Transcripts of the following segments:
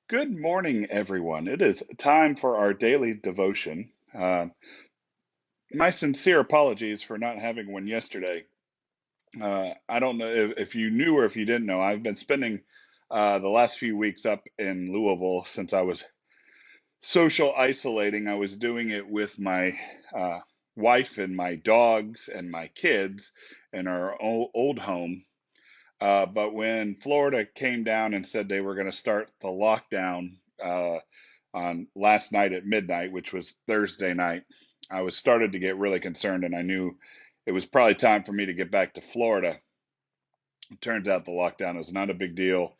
Good morning, everyone. It is time for our daily devotion. My sincere apologies for not having one yesterday. I don't know if you knew or if you didn't know, I've been spending the last few weeks up in Louisville since I was social isolating. I was doing it with my uh, wife and my dogs and my kids in our old home. But when Florida came down and said they were going to start the lockdown, on last night at midnight, which was Thursday night, I was started to get really concerned, and I knew it was probably time for me to get back to Florida. It turns out the lockdown is not a big deal,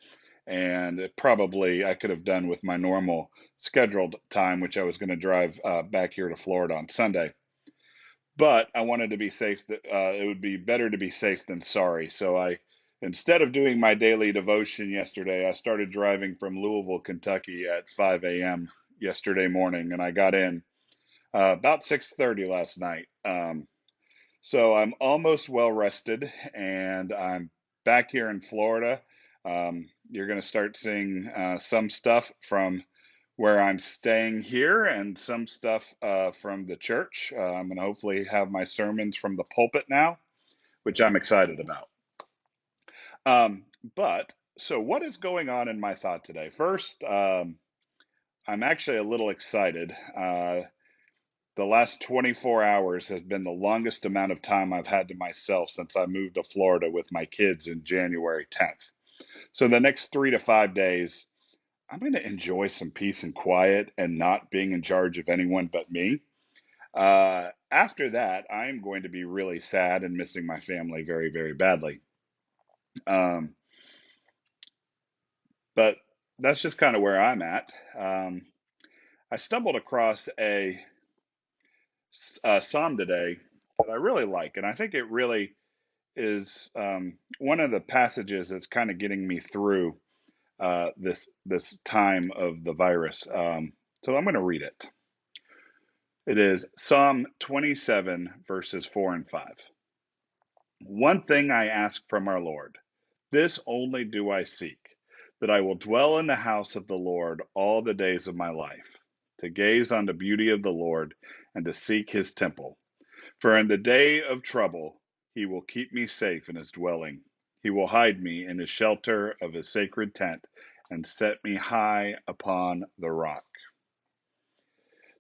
and it probably I could have done with my normal scheduled time, which I was going to drive back here to Florida on Sunday. But I wanted to be safe. That it would be better to be safe than sorry. So instead of doing my daily devotion yesterday, I started driving from Louisville, Kentucky at 5 a.m. yesterday morning, and I got in about 6:30 last night. So I'm almost well rested, and I'm back here in Florida. You're going to start seeing some stuff from where I'm staying here and some stuff from the church. I'm going to hopefully have my sermons from the pulpit now, which I'm excited about. Um, but so, what is going on in my thought today? First, I'm actually a little excited. The last 24 hours has been the longest amount of time I've had to myself since I moved to Florida with my kids in January 10th. So, the next 3 to 5 days, I'm going to enjoy some peace and quiet and not being in charge of anyone but me. After that, I'm going to be really sad and missing my family very, very badly. Um, but that's just kind of where I'm at. I stumbled across a psalm today that I really like, and I think it really is one of the passages that's kind of getting me through this time of the virus. So I'm going to read it. It is Psalm 27, verses 4 and 5. One thing I ask from our Lord, this only do I seek, that I will dwell in the house of the Lord all the days of my life, to gaze on the beauty of the Lord and to seek his temple. For in the day of trouble he will keep me safe in his dwelling. He will hide me in his shelter of his sacred tent and set me high upon the rock.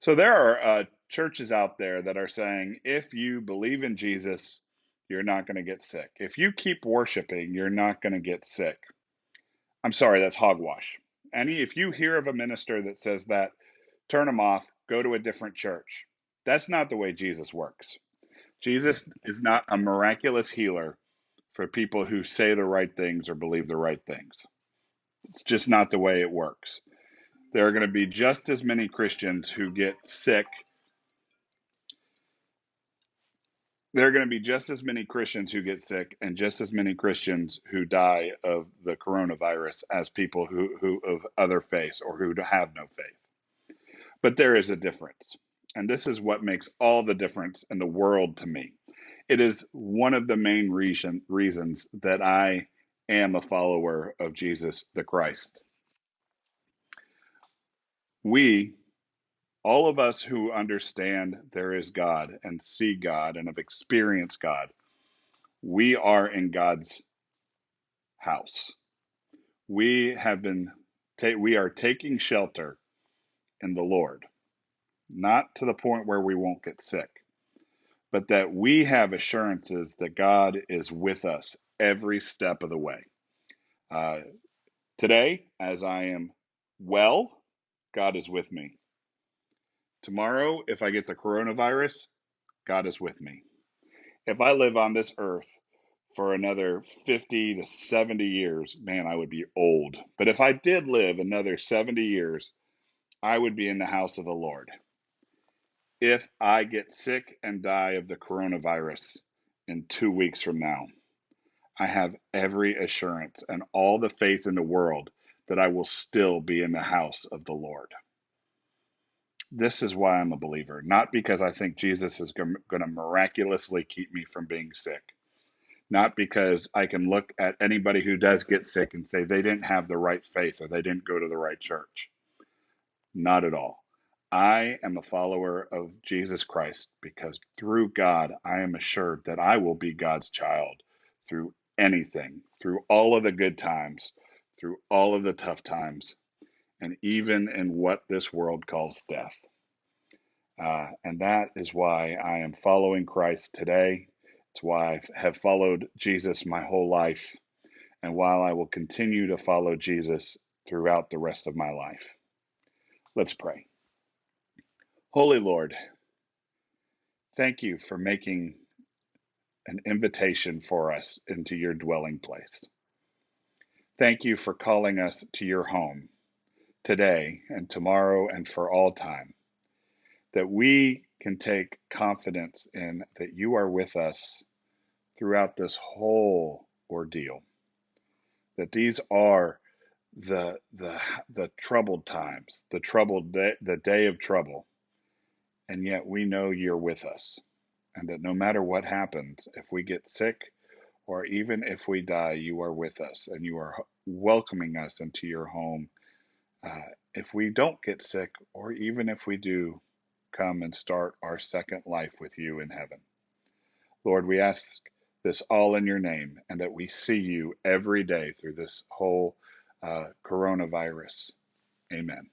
So there are churches out there that are saying if you believe in Jesus, you're not going to get sick. If you keep worshiping, you're not going to get sick. I'm sorry, that's hogwash. If you hear of a minister that says that, turn them off, go to a different church. That's not the way Jesus works. Jesus is not a miraculous healer for people who say the right things or believe the right things. It's just not the way it works. There are going to be just as many Christians who get sick. There are going to be just as many Christians who get sick and just as many Christians who die of the coronavirus as people who of other faiths or who have no faith. But there is a difference. And this is what makes all the difference in the world to me. It is one of the main reasons that I am a follower of Jesus the Christ. We, all of us who understand there is God and see God and have experienced God, we are in God's house. We have been we are taking shelter in the Lord, not to the point where we won't get sick, but that we have assurances that God is with us every step of the way. Uh, Today, as I am well, God is with me. Tomorrow, if I get the coronavirus, God is with me. If I live on this earth for another 50 to 70 years, man, I would be old. But if I did live another 70 years, I would be in the house of the Lord. If I get sick and die of the coronavirus in 2 weeks from now, I have every assurance and all the faith in the world that I will still be in the house of the Lord. This is why I'm a believer, not because I think Jesus is going to miraculously keep me from being sick. not because I can look at anybody who does get sick and say they didn't have the right faith or they didn't go to the right church. Not at all. I am a follower of Jesus Christ because through God, I am assured that I will be God's child through anything, through all of the good times, through all of the tough times, and even in what this world calls death. And that is why I am following Christ today. It's why I have followed Jesus my whole life, and while I will continue to follow Jesus throughout the rest of my life. Let's pray. Holy Lord, thank you for making an invitation for us into your dwelling place. Thank you for calling us to your home today and tomorrow and for all time, that we can take confidence in that you are with us throughout this whole ordeal, that these are the troubled times, the troubled day, the day of trouble, and yet we know you're with us, and that no matter what happens, if we get sick or even if we die, you are with us and you are welcoming us into your home. If we don't get sick, or even if we do come and start our second life with you in heaven. Lord, we ask this all in your name, and that we see you every day through this whole coronavirus. Amen.